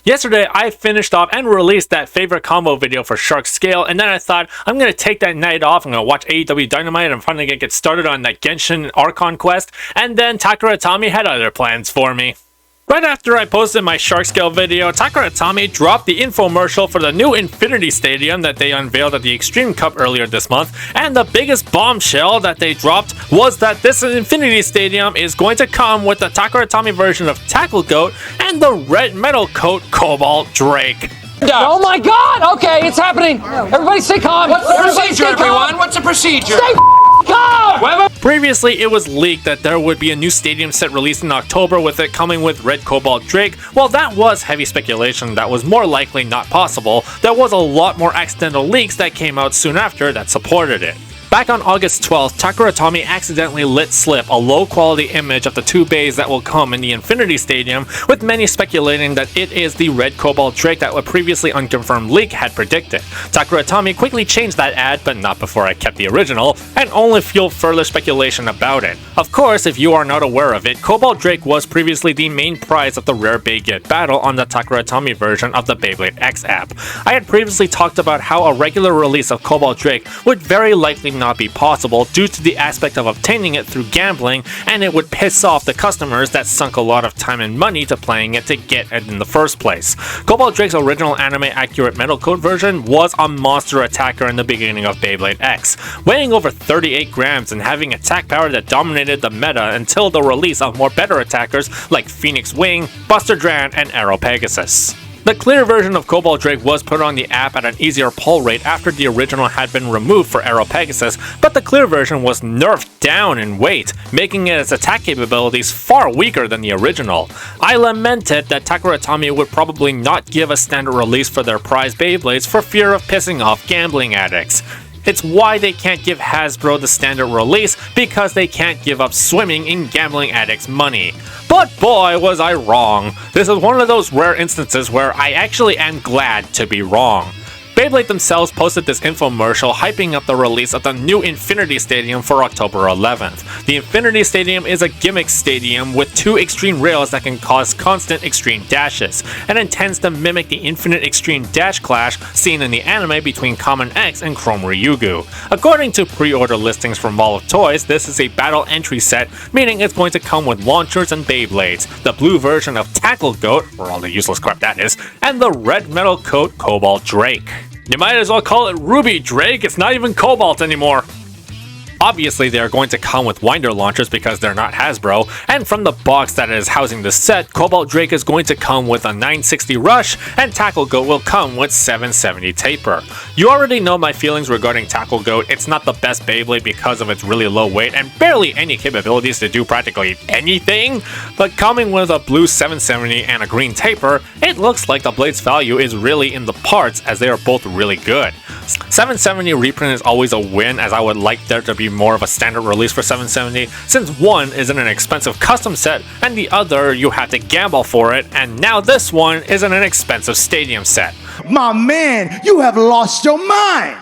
Yesterday, I finished off and released that favorite combo video for Shark Scale, and then I thought, I'm going to take that night off, I'm going to watch AEW Dynamite, I'm finally going to get started on that Genshin Archon quest, and then Takara Atami had other plans for me. Right after I posted my Shark Scale video, Takara Atami dropped the infomercial for the new Infinity Stadium that they unveiled at the Extreme Cup earlier this month, and the biggest bombshell that they dropped was that this Infinity Stadium is going to come with the Takara Atami version of Tackle Goat and the red metal coat Cobalt Drake. Oh my god! Okay, it's happening! Everybody stay calm! What's the procedure, everyone? What's the procedure? Stay calm! Previously, it was leaked that there would be a new stadium set released in October with it coming with red Cobalt Drake. Well, that was heavy speculation that was more likely not possible. There was a lot more accidental leaks that came out soon after that supported it. Back on August 12th, Takara Atami accidentally let slip a low-quality image of the two bays that will come in the Infinity Stadium, with many speculating that it is the red Cobalt Drake that a previously unconfirmed leak had predicted. Takara Atami quickly changed that ad, but not before I kept the original, and only fueled further speculation about it. Of course, if you are not aware of it, Cobalt Drake was previously the main prize of the Rare Beyblade battle on the Takara Atami version of the Beyblade X app. I had previously talked about how a regular release of Cobalt Drake would very likely not be possible due to the aspect of obtaining it through gambling, and it would piss off the customers that sunk a lot of time and money to playing it to get it in the first place. Cobalt Drake's original anime accurate metal coat version was a monster attacker in the beginning of Beyblade X, weighing over 38 grams and having attack power that dominated the meta until the release of more better attackers like Phoenix Wing, Buster Dran, and Arrow Pegasus. The clear version of Cobalt Drake was put on the app at an easier pull rate after the original had been removed for Arrow Pegasus, but the clear version was nerfed down in weight, making its attack capabilities far weaker than the original. I lamented that Takara Atami would probably not give a standard release for their prize Beyblades for fear of pissing off gambling addicts. It's why they can't give Hasbro the standard release, because they can't give up swimming in gambling addicts' money. But boy, was I wrong. This is one of those rare instances where I actually am glad to be wrong. Beyblade themselves posted this infomercial hyping up the release of the new Infinity Stadium for October 11th. The Infinity Stadium is a gimmick stadium with two extreme rails that can cause constant extreme dashes, and intends to mimic the infinite extreme dash clash seen in the anime between Common X and Chrome Ryugu. According to pre-order listings from Mall of Toys, this is a battle entry set, meaning it's going to come with launchers and Beyblades, the blue version of Tackle Goat, or all the useless crap that is, and the red metal coat Cobalt Drake. You might as well call it Ruby Drake, it's not even Cobalt anymore. Obviously, they are going to come with winder launchers because they're not Hasbro, and from the box that is housing the set, Cobalt Drake is going to come with a 960 Rush, and Tackle Goat will come with 770 Taper. You already know my feelings regarding Tackle Goat. It's not the best Beyblade because of its really low weight and barely any capabilities to do practically anything, but coming with a blue 770 and a green Taper, it looks like the blade's value is really in the parts, as they are both really good. 770 reprint is always a win, as I would like there to be more of a standard release for 770, since one isn't an expensive custom set and the other you have to gamble for it, and now this one isn't an expensive stadium set. My man, you have lost your mind!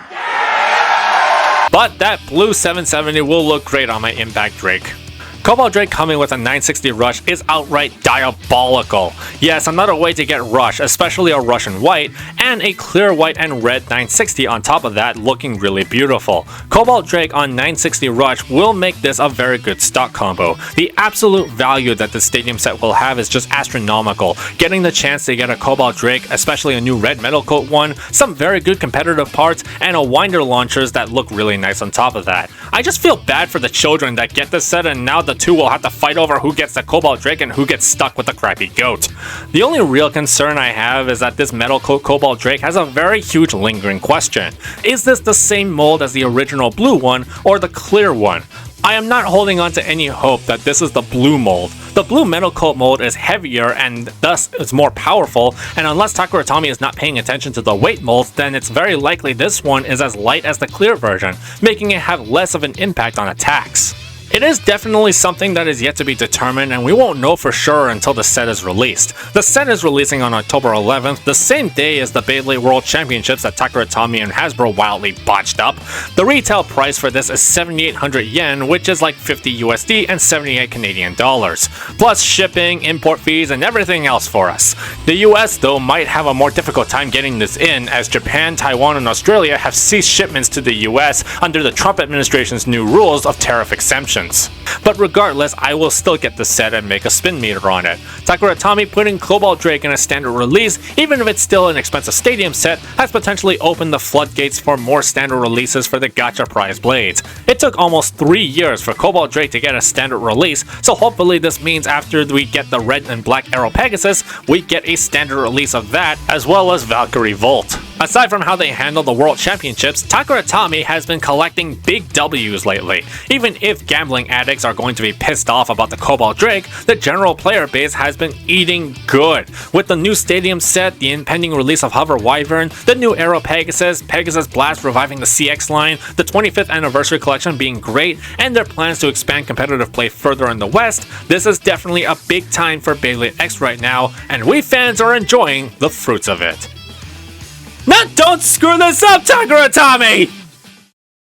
But that blue 770 will look great on my Impact Drake. Cobalt Drake coming with a 960 Rush is outright diabolical. Yes, another way to get Rush, especially a Rush in white, and a clear white and red 960 on top of that, looking really beautiful. Cobalt Drake on 960 Rush will make this a very good stock combo. The absolute value that the stadium set will have is just astronomical. Getting the chance to get a Cobalt Drake, especially a new red metal coat one, some very good competitive parts, and a winder launchers that look really nice on top of that. I just feel bad for the children that get this set, and now the two will have to fight over who gets the Cobalt Drake and who gets stuck with the crappy goat. The only real concern I have is that this metal coat Cobalt Drake has a very huge lingering question. Is this the same mold as the original blue one or the clear one? I am not holding on to any hope that this is the blue mold. The blue metal coat mold is heavier and thus is more powerful, and unless Takara Atami is not paying attention to the weight molds, then it's very likely this one is as light as the clear version, making it have less of an impact on attacks. It is definitely something that is yet to be determined, and we won't know for sure until the set is released. The set is releasing on October 11th, the same day as the Beyblade World Championships that Takeratami and Hasbro wildly botched up. The retail price for this is 7,800 yen, which is like 50 USD and 78 Canadian dollars, plus shipping, import fees, and everything else for us. The US, though, might have a more difficult time getting this in, as Japan, Taiwan, and Australia have ceased shipments to the US under the Trump administration's new rules of tariff exemption. But regardless, I will still get the set and make a spin meter on it. Takeratami putting Cobalt Drake in a standard release, even if it's still an expensive stadium set, has potentially opened the floodgates for more standard releases for the gacha prize blades. It took almost 3 years for Cobalt Drake to get a standard release, so hopefully this means after we get the red and black Arrow Pegasus, we get a standard release of that, as well as Valkyrie Volt. Aside from how they handle the World Championships, Takeratami has been collecting big W's lately. Even if gambling addicts are going to be pissed off about the Cobalt Drake, the general player base has been eating good. With the new stadium set, the impending release of Hover Wyvern, the new Arrow Pegasus, Pegasus Blast reviving the CX line, the 25th anniversary collection being great, and their plans to expand competitive play further in the West, this is definitely a big time for Beyblade X right now, and we fans are enjoying the fruits of it. Now don't screw this up, Takeratami!